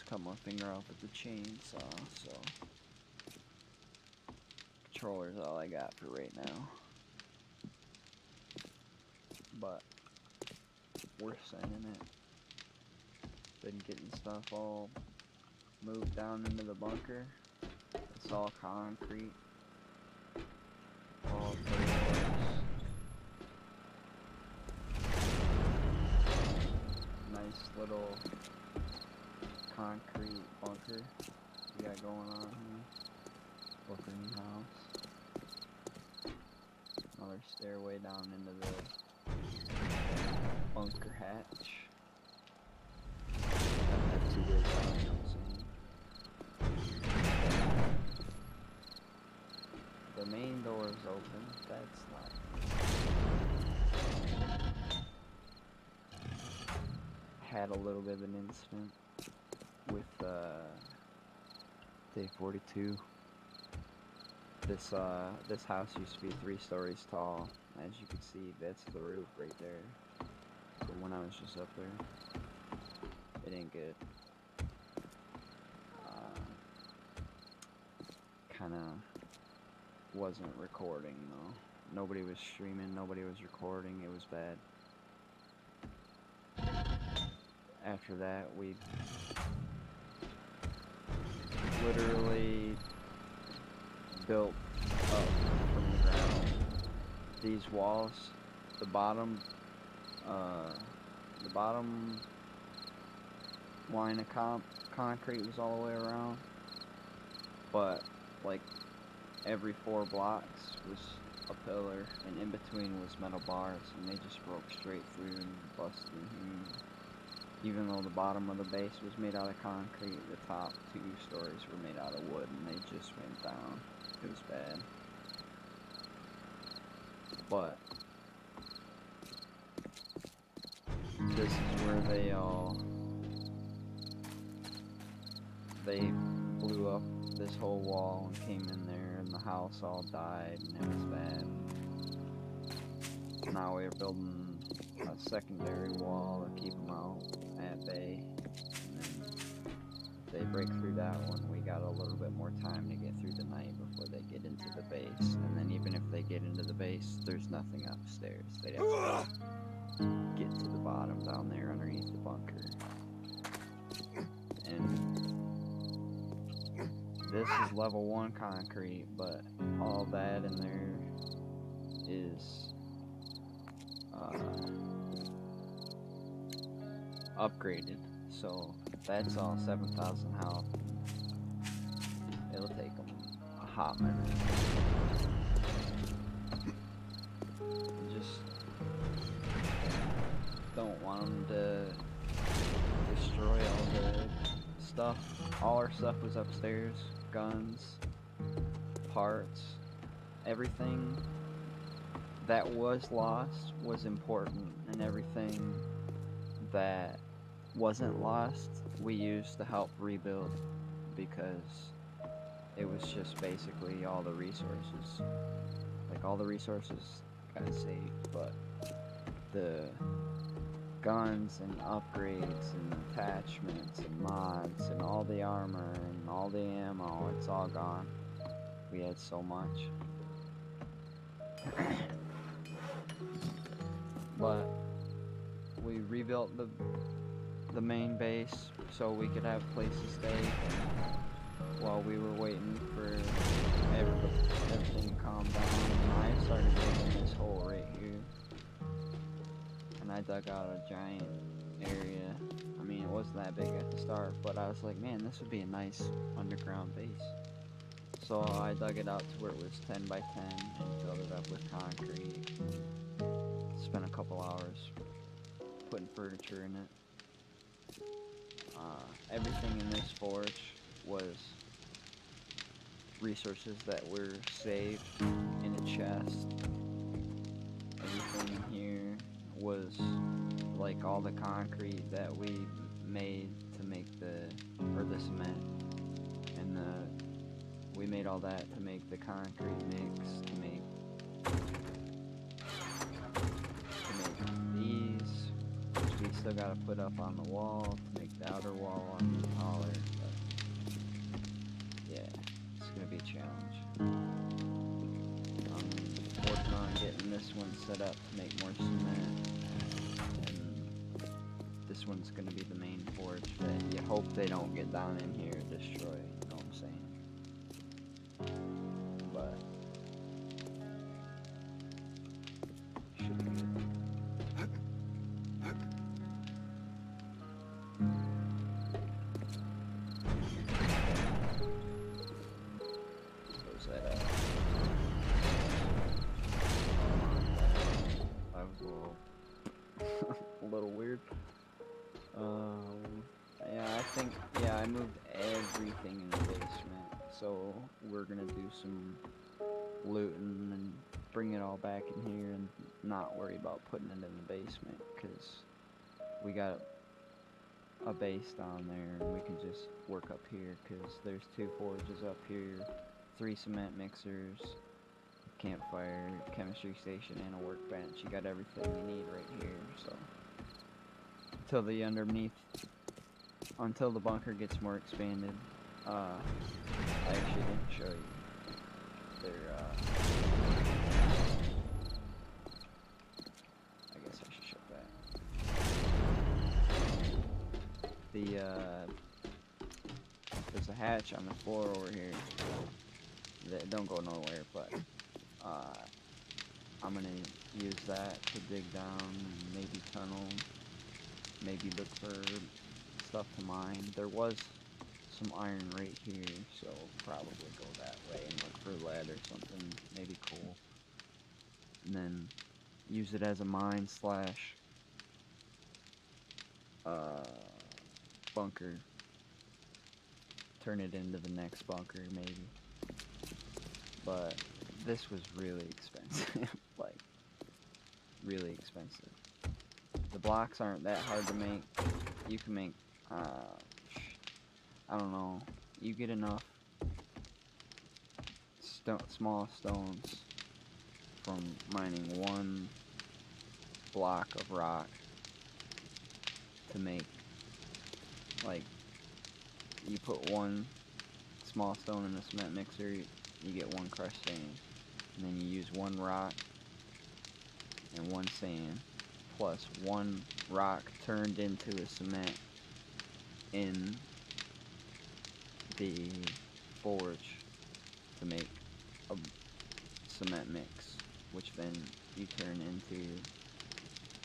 almost cut my finger off with the chainsaw, so controller's all I got for right now. But we're sending it. Been getting stuff all moved down into the bunker. It's all concrete. All pillars. Nice little concrete bunker we got going on here. Bunker house. Another stairway down into the bunker hatch. I've had 2 days out, you know what I'm saying? The main door is open. That's nice. Had a little bit of an incident with day 42. This house used to be 3 stories tall. As you can see, that's the roof right there. So when I was just up there, it ain't good. Kinda wasn't recording though. Nobody was streaming, nobody was recording, it was bad. After that, we literally built up from the ground. These walls, the bottom line of concrete was all the way around, but like every 4 blocks was a pillar, and in between was metal bars, and they just broke straight through and busted in here. Even though the bottom of the base was made out of concrete, the top 2 stories were made out of wood, and they just went down. It was bad. But this is where they blew up this whole wall and came in there, and the house all died, and it was bad. Now we're building a secondary wall to keep them out at bay, and then if they break through that one, we got a little bit more time to get through the night before they get into the base. And then even if they get into the base, there's nothing upstairs. They'd have to get to the bottom down there underneath the bunker. And this is level 1 concrete, but all that in there is upgraded, so that's all 7,000 health. It'll take them a hot minute. Just don't want them to destroy all the stuff. All our stuff was upstairs. Guns, parts, everything that was lost was important, and everything that wasn't lost we used to help rebuild, because it was just basically all the resources. Like, all the resources got saved, but the guns and upgrades and attachments and mods and all the armor and all the ammo, it's all gone. We had so much. But we rebuilt the main base so we could have a place to stay while we were waiting for everything to calm down. I started digging this hole right here, and I dug out a giant area. I mean, it wasn't that big at the start, but I was like, man, this would be a nice underground base. So I dug it out to where it was 10 by 10 and filled it up with concrete. Spent a couple hours putting furniture in it. Everything in this forge was resources that were saved in a chest. Everything in here was like all the concrete that we made to make the cement, and we made all that to make the concrete mix, to make these, which we still gotta put up on the wall to make the outer wall on taller, but yeah, it's gonna be a challenge. I'm working on getting this one set up to make more cement, and this one's gonna be the main forge that you hope they don't get down in here and destroy, you know what I'm saying? But should be good. Close that out. I was a little weird. Yeah, I moved everything in the basement, so we're gonna do some looting and bring it all back in here and not worry about putting it in the basement, because we got a base down there and we can just work up here, because there's 2 forges up here, 3 cement mixers, campfire, chemistry station, and a workbench. You got everything you need right here, so until the bunker gets more expanded. I actually didn't show you I guess I should show that. There's a hatch on the floor over here that don't go nowhere, but I'm gonna use that to dig down and maybe tunnel, maybe look for stuff to mine. There was some iron right here, so probably go that way and look for lead or something, maybe coal. And then use it as a mine slash bunker. Turn it into the next bunker, maybe. But this was really expensive. Like, really expensive. The blocks aren't that hard to make. You can make, I don't know, you get enough small stones from mining 1 block of rock to make, like, you put 1 small stone in a cement mixer, you get 1 crushed sand, and then you use 1 rock and 1 sand plus 1 rock turned into a cement in the forge to make a cement mix, which then you turn into,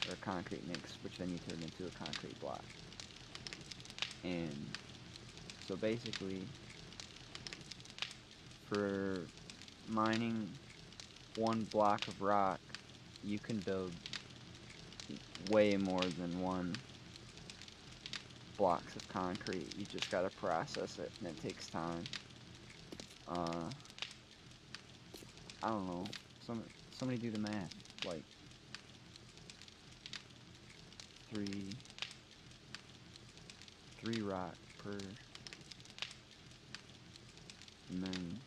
or a concrete mix, which then you turn into a concrete block. And so basically, for mining 1 block of rock, you can build way more than 1 blocks of concrete. You just gotta process it, and it takes time. I don't know. Somebody do the math. Like 3 rock per, and then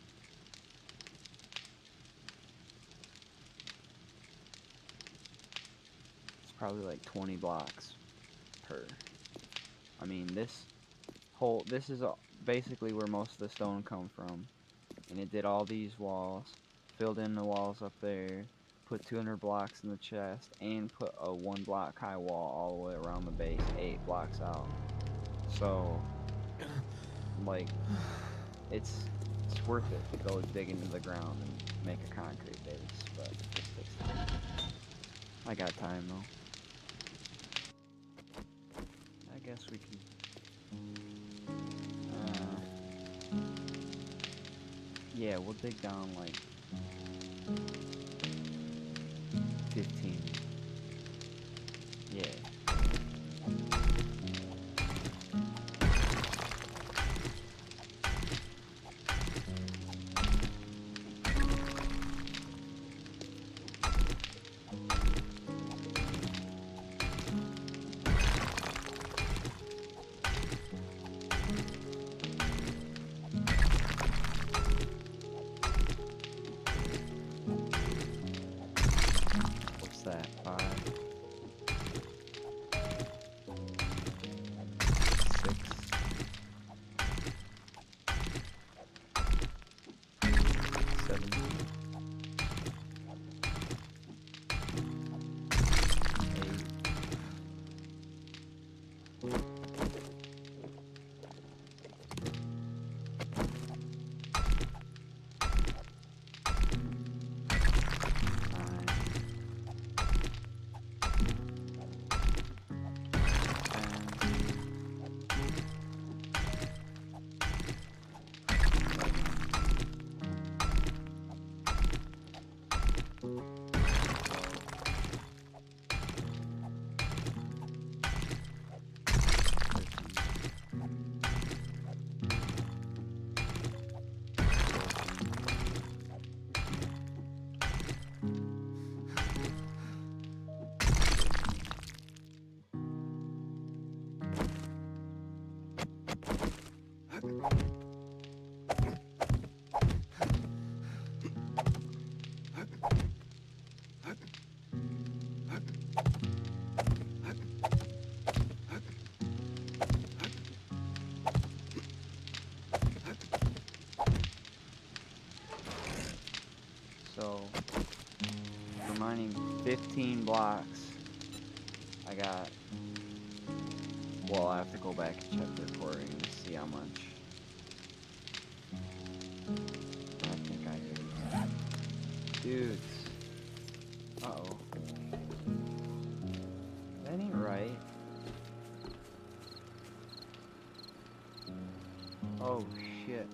it's probably like 20 blocks per. I mean, this is basically where most of the stone come from, and it did all these walls, filled in the walls up there, put 200 blocks in the chest, and put a 1 block high wall all the way around the base, 8 blocks out. So, like, it's worth it to go dig into the ground and make a concrete base, but it just takes time. I got time though. I guess we can. Yeah, we'll dig down like 15. Yeah. That 5, 6, So, for mining 15 blocks, I got, well, I have to go back and check the recording to see how much. I think I did. Dudes. Uh-oh. That ain't right. Oh, shit.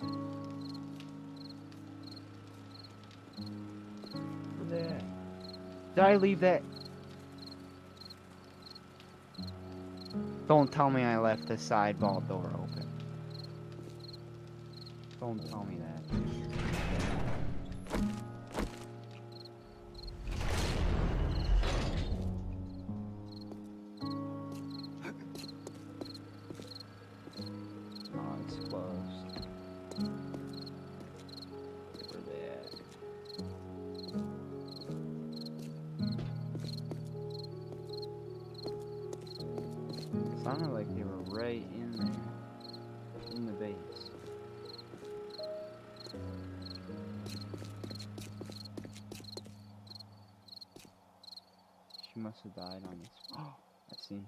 Where's that? Did I leave that? Don't tell me I left the side vault door open. Don't tell me that. Oh, it's closed. Where they at? Sounded like they were right in there. In the base. She must have died on this. Oh, I see him.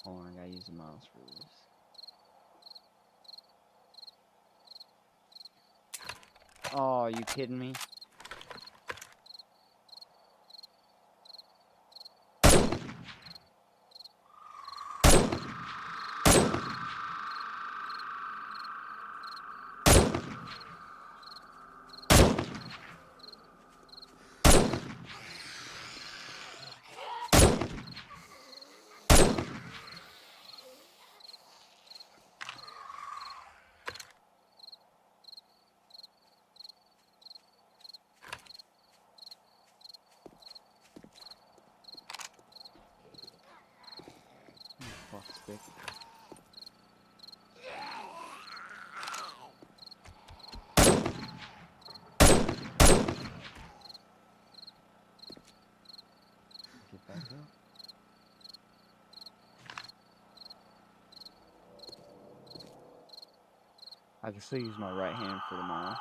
Hold on, I gotta use the mouse for this. Oh, are you kidding me? Fuck stick. Get back up. I can still use my right hand for the mouse.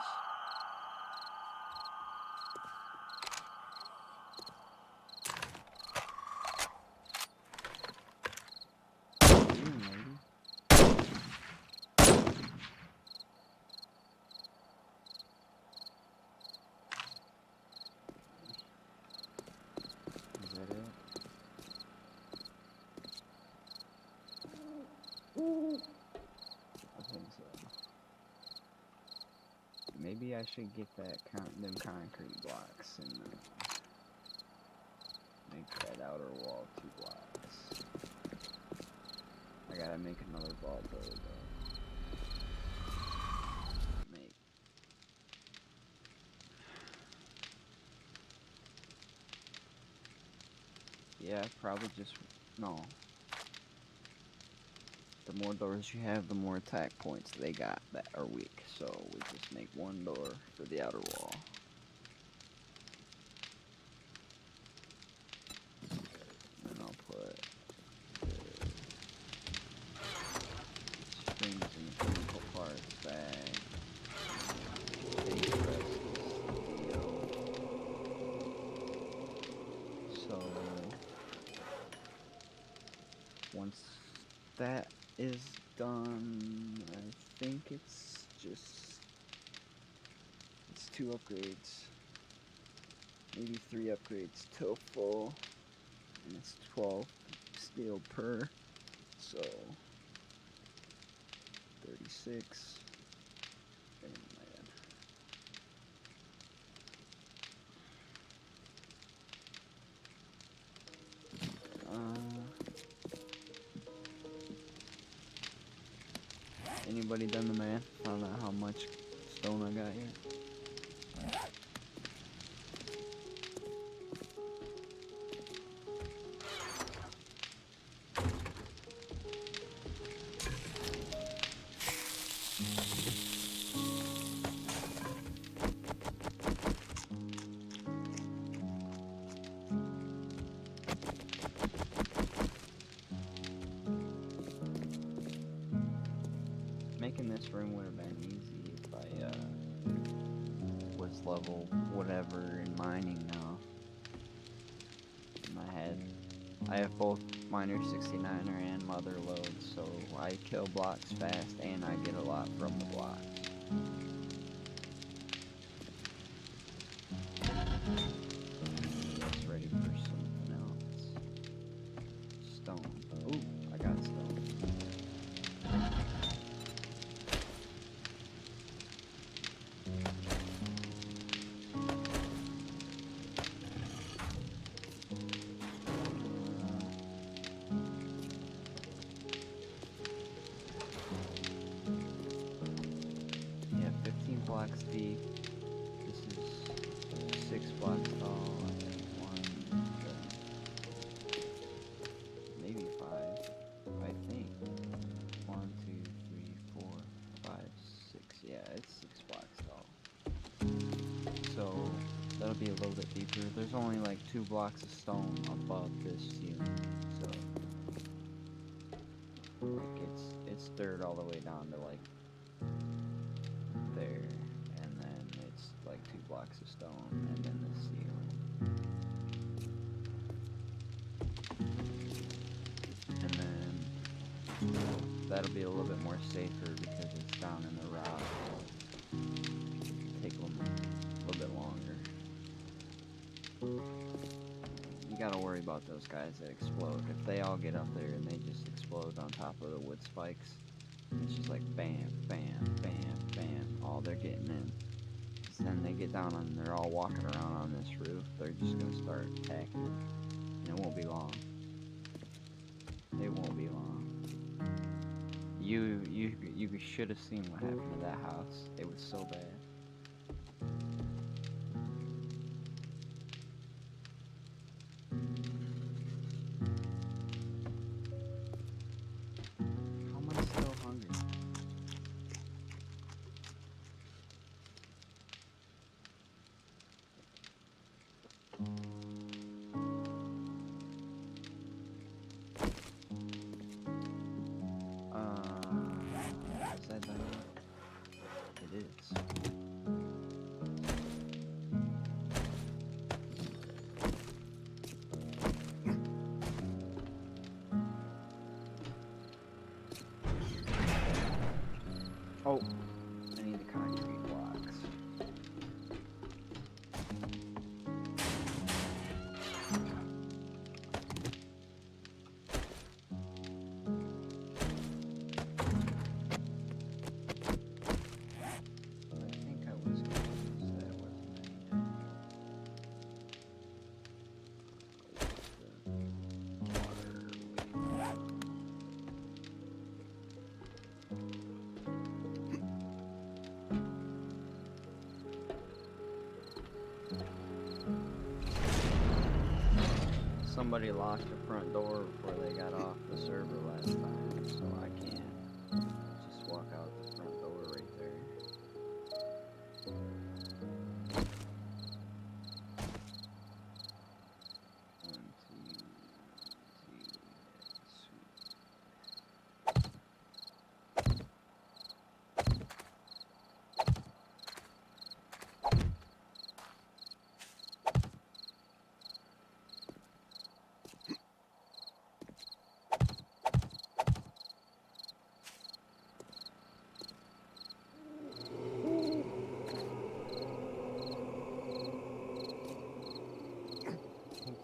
I think so. Maybe I should get that them concrete blocks and make that outer wall 2 blocks. I gotta make another vault door though. Yeah, probably just no. The more doors you have, the more attack points they got that are weak. So we just make 1 door for the outer wall. And then I'll put the strings and the chemical parts back. Base rest is steel. once that is done, I think it's 2 upgrades, maybe 3 upgrades till full, and it's 12 steel per, so 36. Anybody done the math? Found out how much stone I got yet? Making this room would have been easy if I was level whatever in mining now. In my head, I have both miner 69er and mother loads, so I kill blocks fast and I get a lot from the blocks. That's ready for something else. Stone. Ooh, I got stone. Yeah, 15 blocks deep. This is 6 blocks tall. Maybe 5. I think. 1, 2, 3, 4, 5, 6. Yeah, it's 6 blocks tall. So that'll be a little bit deeper. There's only like 2 blocks of stone above this ceiling, so like it's dirt all the way down to like there, and then it's like 2 blocks of stone, and then the ceiling, and then that'll be a little bit more safer because it's down in the rock. Take them a little bit longer. You gotta worry about those guys that explode. If they all get up there and they just explode on top of the wood spikes, it's just like bam, bam, bam, bam, all they're getting in. Then they get down and they're all walking around on this roof, they're just gonna start attacking. And it won't be long. It won't be long. You should have seen what happened to that house. It was so bad. How am I still hungry? Is that done yet? It is. Oh, I need the concrete blocks. I think I was going to use that, wasn't I? Somebody locked the front door before they got off the server last time, so I can't just walk out the front door right there.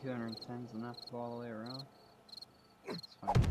210 is enough to go all the way around? Let's find out.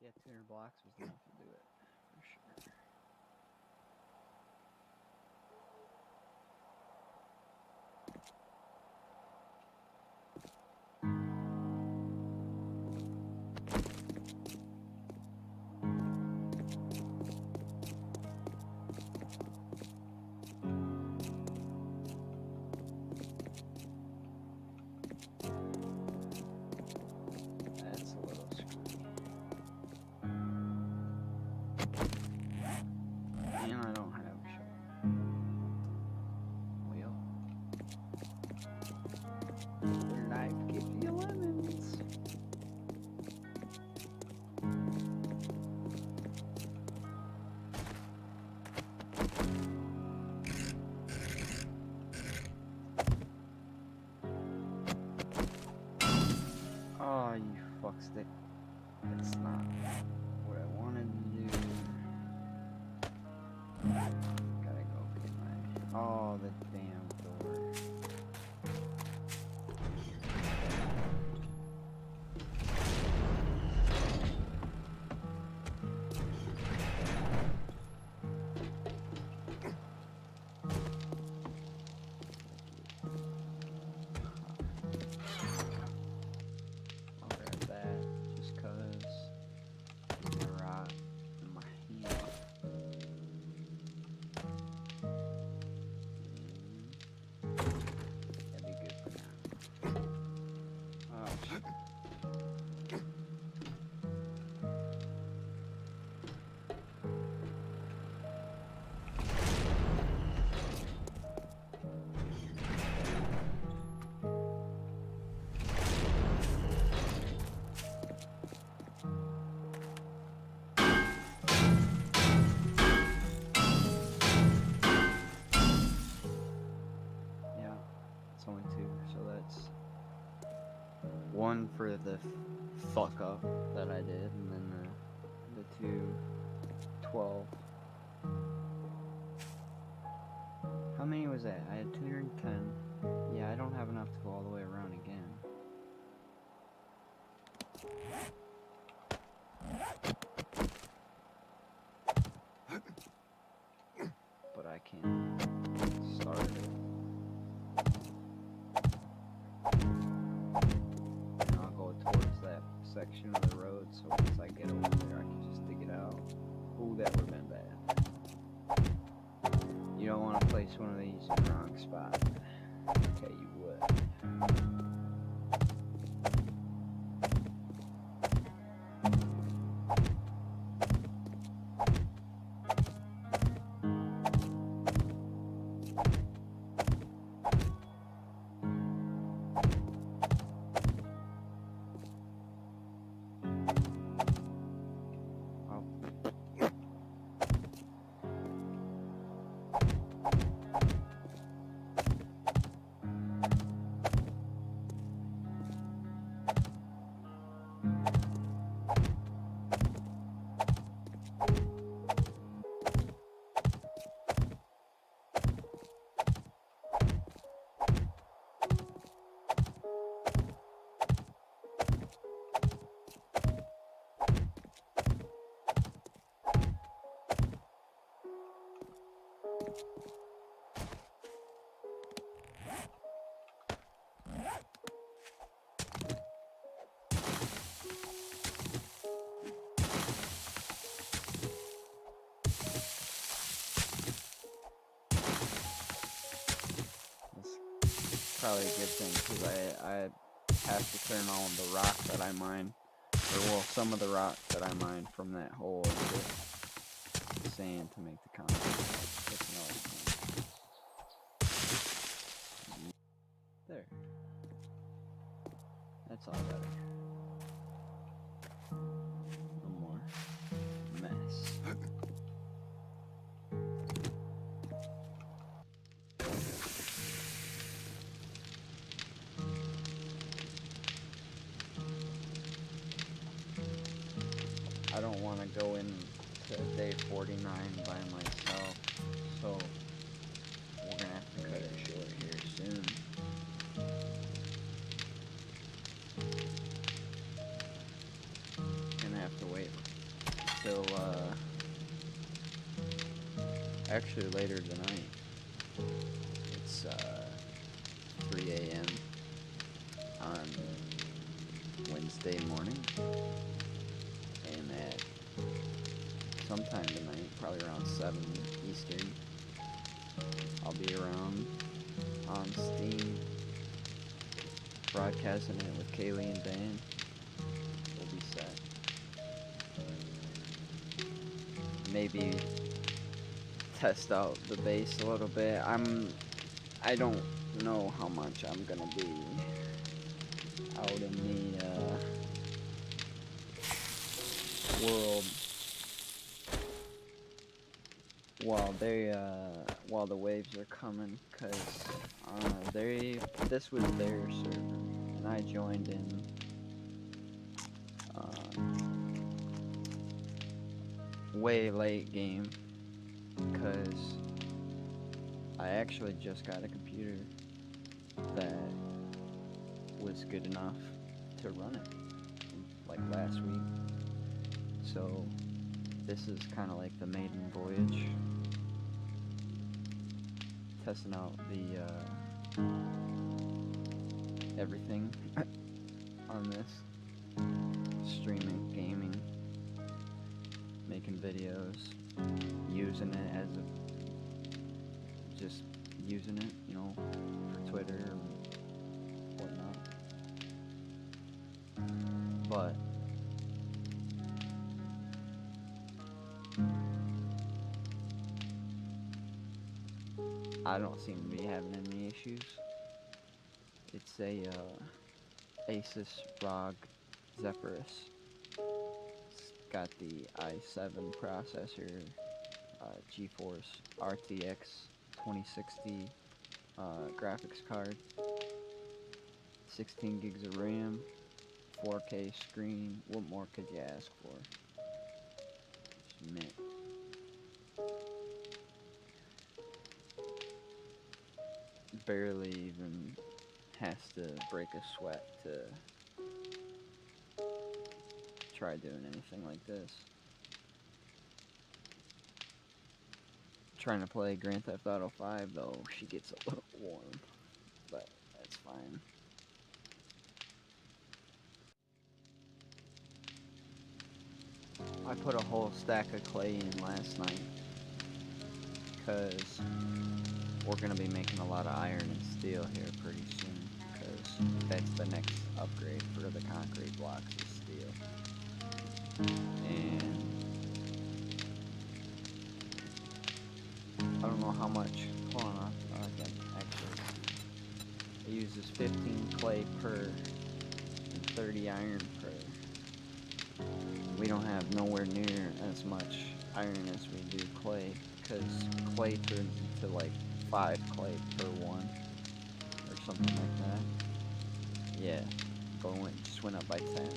Yeah, 200 blocks was enough to do it, for sure. That's a little screwy. And I don't have a shot. Well, life gives you lemons. Oh, you fuckstick. That's not what I wanted to do. Gotta go get my... Oh, the damn door. I'll grab that, just cause it's my rock in my hand. That'd be good for now. Oh shit. Yeah, it's only 2, so that's 1 for the fuck up that I did, and then the 2, 12. How many was that? I had 210. Yeah, I don't have enough to go all the way around again. But I can start it. And I'll go towards that section of the road, so once I get over there, I can just dig it out. Ooh, that would've been bad. You don't want to place one of these in the wrong spot. Okay, you would. probably a good thing, because I have to turn all of the rock that I mine, or well, some of the rock that I mine from that hole into sand to make the concrete. That's another thing. There. That's all better. No more mess. I don't want to go into day 49 by myself, so we're gonna have to cut it short here soon. Gonna have to wait till actually later tonight. It's 3 a.m. on Wednesday morning, and at sometime tonight, probably around 7 Eastern, I'll be around on Steam, broadcasting it with Kaylee and Dan. We'll be set. Maybe test out the base a little bit. I don't know how much I'm gonna be out in the world while the waves are coming, cause this was their server, and I joined in way late game, cause I actually just got a computer that was good enough to run it, like last week. So this is kind of like the maiden voyage, testing out the everything on this, streaming, gaming, making videos, using it as just using it, you know, for Twitter or whatnot. But I don't seem to be having any issues. It's a Asus ROG Zephyrus. It's got the i7 processor, GeForce RTX 2060 graphics card, 16 gigs of RAM, 4K screen. What more could you ask for? Just mint. Barely even has to break a sweat to try doing anything like this. Trying to play Grand Theft Auto 5 though, she gets a little warm, but that's fine. I put a whole stack of clay in last night because we're going to be making a lot of iron and steel here pretty soon, because that's the next upgrade for the concrete blocks is steel. And I don't know how much, hold on, I can actually, it uses 15 clay per and 30 iron per. We don't have nowhere near as much iron as we do clay, because clay turns into like 5 clay per 1 or something like that. Yeah, just went up by 10.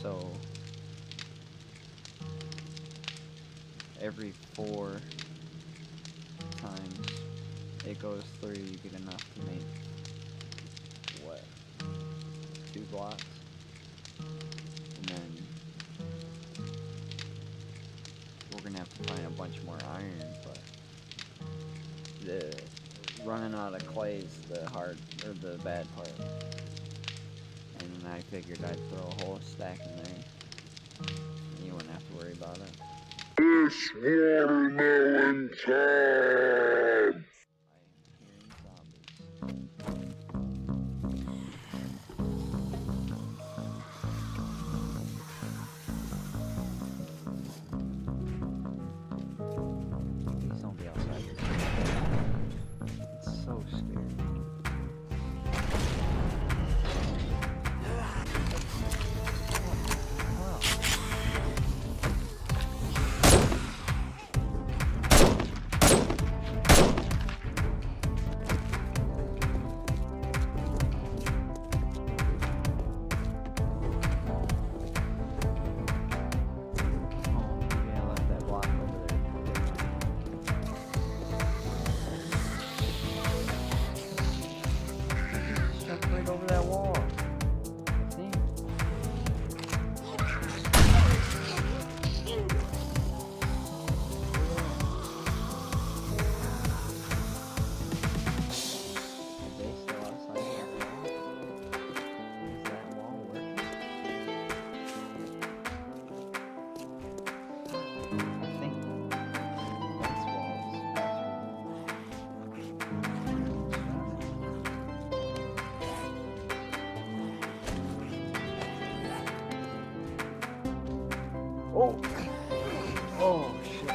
So every 4 times it goes through, you get enough to make what, 2 blocks, and then we're gonna have to find a bunch more iron, but the running out of clay is the bad part. And I figured I'd throw a whole stack in there, and you wouldn't have to worry about it. It's watermelon time! I am hearing zombies. Oh! Oh, shit.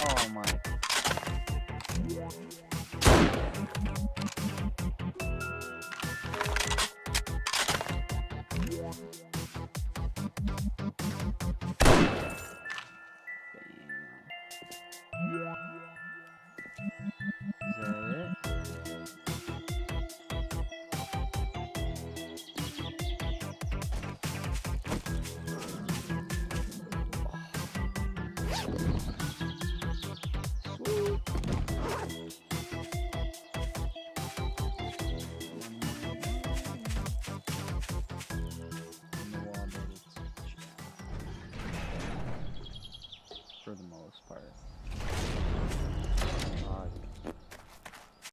Oh my. Is that it?